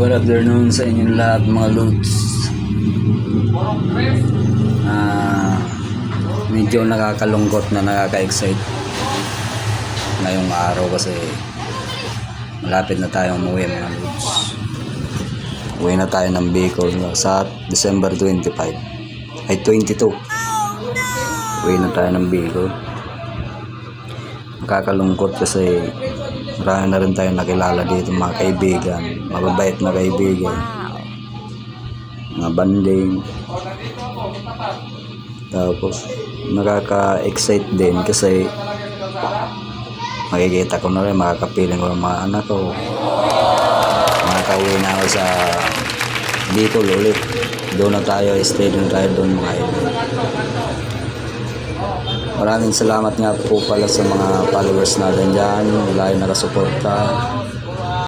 Good afternoon sa inyong lahat mga lods. Medyo nakakalungkot na nakaka-excite ngayong araw kasi malapit na tayong umuwi mga lods. Uwi na tayo ng Bicol sa December 25 ay 22. Uwi na tayo ng Bicol. Nakakalungkot kasi marami na rin tayo nakilala dito, mga kaibigan, mababait na kaibigan, mga banding. Tapos nakaka-excite din kasi makikita ko na rin, makakapiling ko ng mga anak ko. Makakauwi na ako sa Bicol ulit. Doon na tayo, stay doon tayo doon mga idol. Maraming salamat nga po pala sa mga followers natin dyan, lagi nakasuporta.